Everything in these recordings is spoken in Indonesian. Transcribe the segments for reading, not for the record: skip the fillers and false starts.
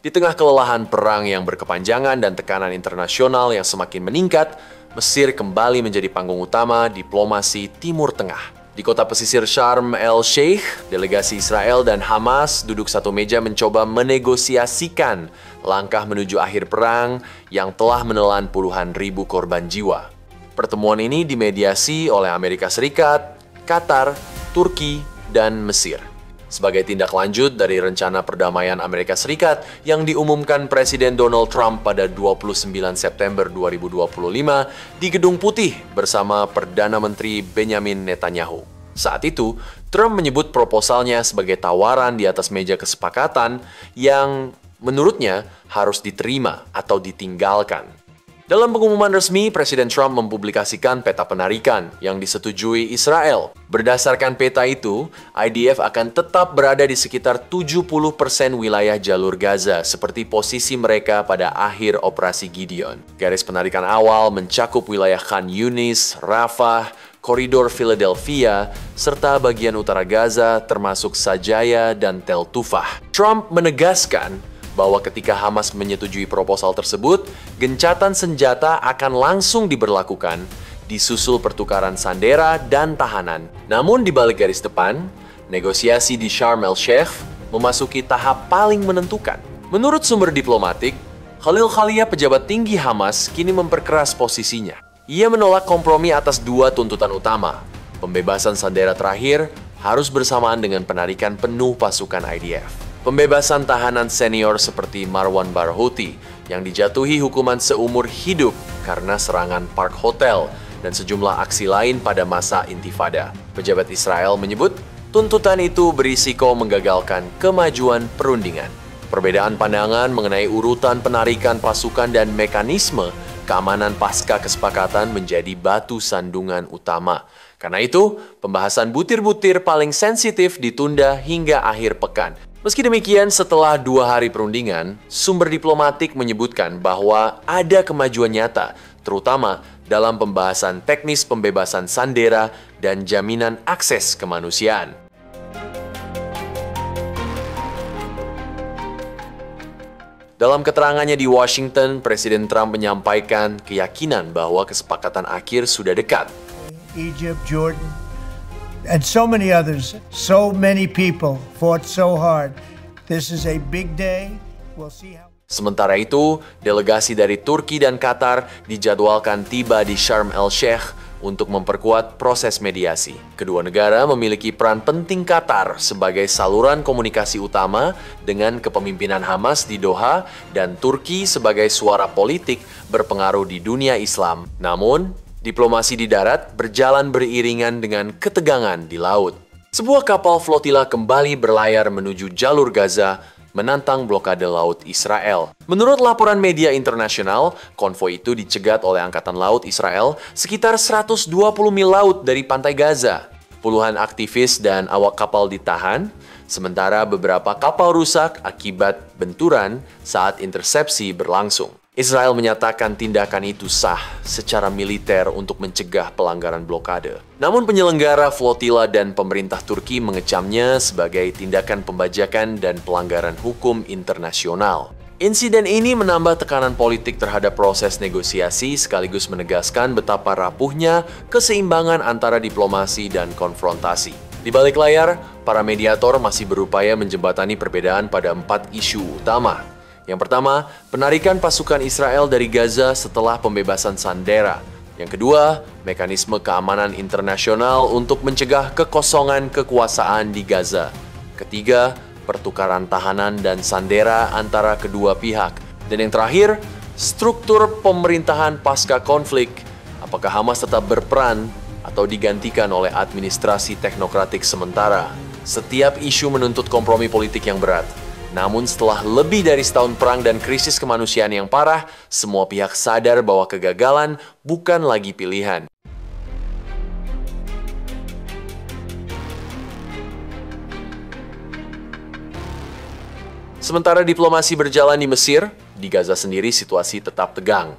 Di tengah kelelahan perang yang berkepanjangan dan tekanan internasional yang semakin meningkat, Mesir kembali menjadi panggung utama diplomasi Timur Tengah. Di kota pesisir Sharm el-Sheikh, delegasi Israel dan Hamas duduk satu meja mencoba menegosiasikan langkah menuju akhir perang yang telah menelan puluhan ribu korban jiwa. Pertemuan ini dimediasi oleh Amerika Serikat, Qatar, Turki, dan Mesir. Sebagai tindak lanjut dari rencana perdamaian Amerika Serikat yang diumumkan Presiden Donald Trump pada 29 September 2025 di Gedung Putih bersama Perdana Menteri Benjamin Netanyahu. Saat itu, Trump menyebut proposalnya sebagai tawaran di atas meja kesepakatan yang menurutnya harus diterima atau ditinggalkan. Dalam pengumuman resmi, Presiden Trump mempublikasikan peta penarikan yang disetujui Israel. Berdasarkan peta itu, IDF akan tetap berada di sekitar 70% wilayah jalur Gaza, seperti posisi mereka pada akhir operasi Gideon. Garis penarikan awal mencakup wilayah Khan Yunis, Rafah, koridor Philadelphia, serta bagian utara Gaza termasuk Sajaya dan Tel Tufah. Trump menegaskan bahwa ketika Hamas menyetujui proposal tersebut, gencatan senjata akan langsung diberlakukan, disusul pertukaran sandera dan tahanan. Namun di balik garis depan, negosiasi di Sharm el-Sheikh memasuki tahap paling menentukan. Menurut sumber diplomatik, Khalil Khalilzad, pejabat tinggi Hamas, kini memperkeras posisinya. Ia menolak kompromi atas dua tuntutan utama. Pembebasan sandera terakhir harus bersamaan dengan penarikan penuh pasukan IDF. Pembebasan tahanan senior seperti Marwan Barghouti yang dijatuhi hukuman seumur hidup karena serangan Park Hotel dan sejumlah aksi lain pada masa Intifada. Pejabat Israel menyebut tuntutan itu berisiko menggagalkan kemajuan perundingan. Perbedaan pandangan mengenai urutan penarikan pasukan dan mekanisme keamanan pasca kesepakatan menjadi batu sandungan utama. Karena itu, pembahasan butir-butir paling sensitif ditunda hingga akhir pekan. Meski demikian, setelah 2 hari perundingan, sumber diplomatik menyebutkan bahwa ada kemajuan nyata, terutama dalam pembahasan teknis pembebasan sandera dan jaminan akses kemanusiaan. Dalam keterangannya di Washington, Presiden Trump menyampaikan keyakinan bahwa kesepakatan akhir sudah dekat. Egypt, Jordan, and so many others, so many people fought so hard. This is a big day. We'll see how. Sementara itu, delegasi dari Turki dan Qatar dijadwalkan tiba di Sharm el-Sheikh untuk memperkuat proses mediasi. Kedua negara memiliki peran penting Qatar sebagai saluran komunikasi utama dengan kepemimpinan Hamas di Doha dan Turki sebagai suara politik berpengaruh di dunia Islam. Namun, diplomasi di darat berjalan beriringan dengan ketegangan di laut. Sebuah kapal flotila kembali berlayar menuju jalur Gaza, menantang blokade laut Israel. Menurut laporan media internasional, konvoi itu dicegat oleh Angkatan Laut Israel sekitar 120 mil laut dari pantai Gaza. Puluhan aktivis dan awak kapal ditahan, sementara beberapa kapal rusak akibat benturan saat intersepsi berlangsung. Israel menyatakan tindakan itu sah secara militer untuk mencegah pelanggaran blokade. Namun penyelenggara flotila dan pemerintah Turki mengecamnya sebagai tindakan pembajakan dan pelanggaran hukum internasional. Insiden ini menambah tekanan politik terhadap proses negosiasi sekaligus menegaskan betapa rapuhnya keseimbangan antara diplomasi dan konfrontasi. Di balik layar, para mediator masih berupaya menjembatani perbedaan pada 4 isu utama. Yang pertama, penarikan pasukan Israel dari Gaza setelah pembebasan sandera. Yang kedua, mekanisme keamanan internasional untuk mencegah kekosongan kekuasaan di Gaza. Ketiga, pertukaran tahanan dan sandera antara kedua pihak. Dan yang terakhir, struktur pemerintahan pasca konflik. Apakah Hamas tetap berperan atau digantikan oleh administrasi teknokratik sementara? Setiap isu menuntut kompromi politik yang berat. Namun setelah lebih dari setahun perang dan krisis kemanusiaan yang parah, semua pihak sadar bahwa kegagalan bukan lagi pilihan. Sementara diplomasi berjalan di Mesir, di Gaza sendiri situasi tetap tegang.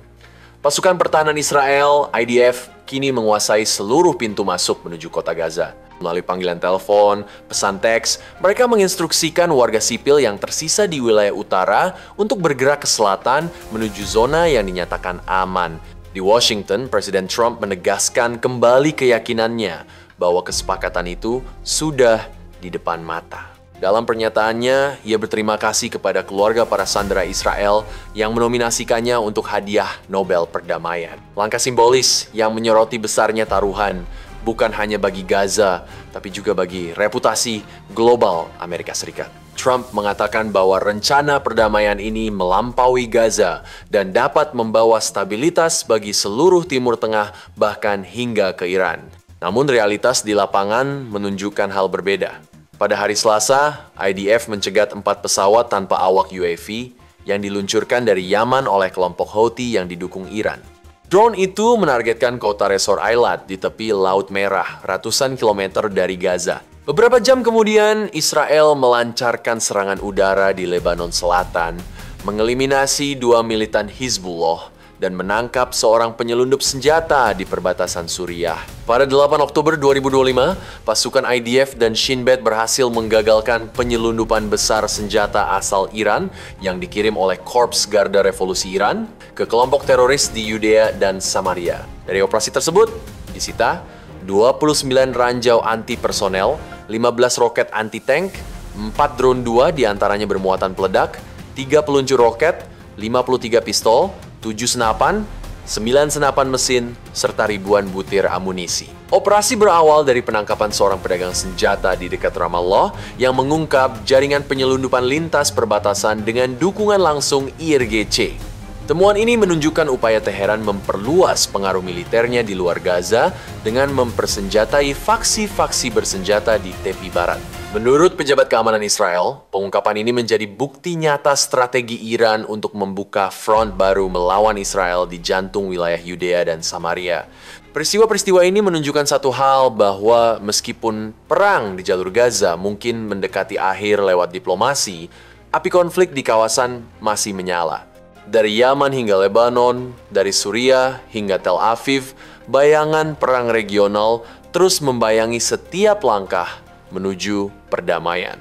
Pasukan pertahanan Israel, IDF, kini menguasai seluruh pintu masuk menuju kota Gaza. Melalui panggilan telepon, pesan teks, mereka menginstruksikan warga sipil yang tersisa di wilayah utara untuk bergerak ke selatan menuju zona yang dinyatakan aman. Di Washington, Presiden Trump menegaskan kembali keyakinannya bahwa kesepakatan itu sudah di depan mata. Dalam pernyataannya, ia berterima kasih kepada keluarga para sandera Israel yang menominasikannya untuk hadiah Nobel Perdamaian. Langkah simbolis yang menyoroti besarnya taruhan bukan hanya bagi Gaza, tapi juga bagi reputasi global Amerika Serikat. Trump mengatakan bahwa rencana perdamaian ini melampaui Gaza dan dapat membawa stabilitas bagi seluruh Timur Tengah bahkan hingga ke Iran. Namun realitas di lapangan menunjukkan hal berbeda. Pada hari Selasa, IDF mencegat 4 pesawat tanpa awak UAV yang diluncurkan dari Yaman oleh kelompok Houthi yang didukung Iran. Drone itu menargetkan kota Resor Eilat di tepi Laut Merah, ratusan kilometer dari Gaza. Beberapa jam kemudian, Israel melancarkan serangan udara di Lebanon Selatan, mengeliminasi 2 militan Hizbullah, dan menangkap seorang penyelundup senjata di perbatasan Suriah. Pada 8 Oktober 2025, pasukan IDF dan Shin Bet berhasil menggagalkan penyelundupan besar senjata asal Iran yang dikirim oleh Korps Garda Revolusi Iran ke kelompok teroris di Yudea dan Samaria. Dari operasi tersebut, disita 29 ranjau anti-personel, 15 roket anti-tank, 4 drone 2 diantaranya bermuatan peledak, 3 peluncur roket, 53 pistol, 7 senapan, 9 senapan mesin, serta ribuan butir amunisi. Operasi berawal dari penangkapan seorang pedagang senjata di dekat Ramallah yang mengungkap jaringan penyelundupan lintas perbatasan dengan dukungan langsung IRGC. Temuan ini menunjukkan upaya Teheran memperluas pengaruh militernya di luar Gaza dengan mempersenjatai faksi-faksi bersenjata di tepi barat. Menurut pejabat keamanan Israel, pengungkapan ini menjadi bukti nyata strategi Iran untuk membuka front baru melawan Israel di jantung wilayah Yudea dan Samaria. Peristiwa-peristiwa ini menunjukkan satu hal, bahwa meskipun perang di jalur Gaza mungkin mendekati akhir lewat diplomasi, api konflik di kawasan masih menyala. Dari Yaman hingga Lebanon, dari Suriah hingga Tel Aviv, bayangan perang regional terus membayangi setiap langkah menuju perdamaian.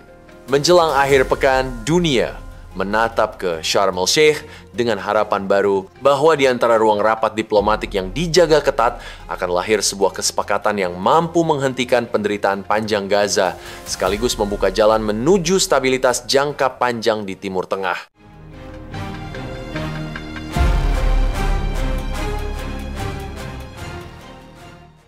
Menjelang akhir pekan, dunia menatap ke Sharm el-Sheikh dengan harapan baru bahwa di antara ruang rapat diplomatik yang dijaga ketat akan lahir sebuah kesepakatan yang mampu menghentikan penderitaan panjang Gaza sekaligus membuka jalan menuju stabilitas jangka panjang di Timur Tengah.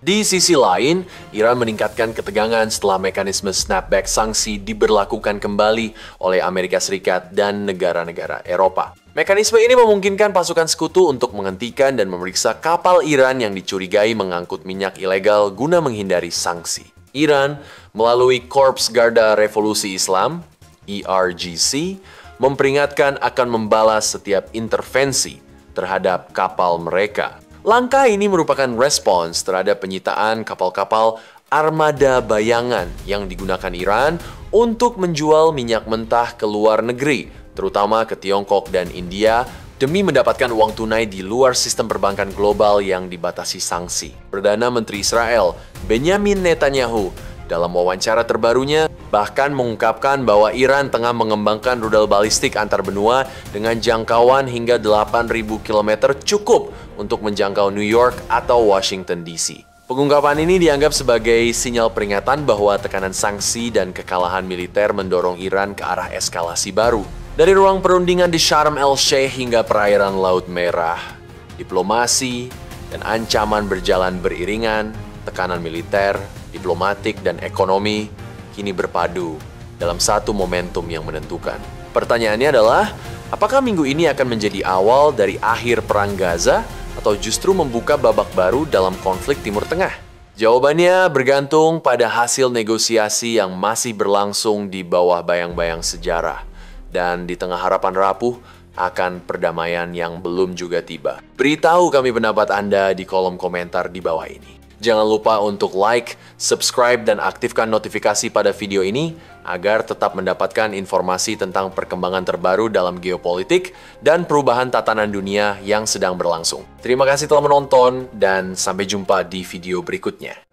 Di sisi lain, Iran meningkatkan ketegangan setelah mekanisme snapback sanksi diberlakukan kembali oleh Amerika Serikat dan negara-negara Eropa. Mekanisme ini memungkinkan pasukan sekutu untuk menghentikan dan memeriksa kapal Iran yang dicurigai mengangkut minyak ilegal guna menghindari sanksi. Iran, melalui Korps Garda Revolusi Islam, IRGC, memperingatkan akan membalas setiap intervensi terhadap kapal mereka. Langkah ini merupakan respons terhadap penyitaan kapal-kapal armada bayangan yang digunakan Iran untuk menjual minyak mentah ke luar negeri, terutama ke Tiongkok dan India, demi mendapatkan uang tunai di luar sistem perbankan global yang dibatasi sanksi. Perdana Menteri Israel, Benjamin Netanyahu, dalam wawancara terbarunya bahkan mengungkapkan bahwa Iran tengah mengembangkan rudal balistik antar benua dengan jangkauan hingga 8.000 km cukup untuk menjangkau New York atau Washington DC. Pengungkapan ini dianggap sebagai sinyal peringatan bahwa tekanan sanksi dan kekalahan militer mendorong Iran ke arah eskalasi baru. Dari ruang perundingan di Sharm el-Sheikh hingga perairan Laut Merah, diplomasi dan ancaman berjalan beriringan, tekanan militer, diplomatik, dan ekonomi kini berpadu dalam satu momentum yang menentukan. Pertanyaannya adalah, apakah minggu ini akan menjadi awal dari akhir perang Gaza atau justru membuka babak baru dalam konflik Timur Tengah? Jawabannya bergantung pada hasil negosiasi yang masih berlangsung di bawah bayang-bayang sejarah dan di tengah harapan rapuh akan perdamaian yang belum juga tiba. Beritahu kami pendapat Anda di kolom komentar di bawah ini. Jangan lupa untuk like, subscribe, dan aktifkan notifikasi pada video ini agar tetap mendapatkan informasi tentang perkembangan terbaru dalam geopolitik dan perubahan tatanan dunia yang sedang berlangsung. Terima kasih telah menonton dan sampai jumpa di video berikutnya.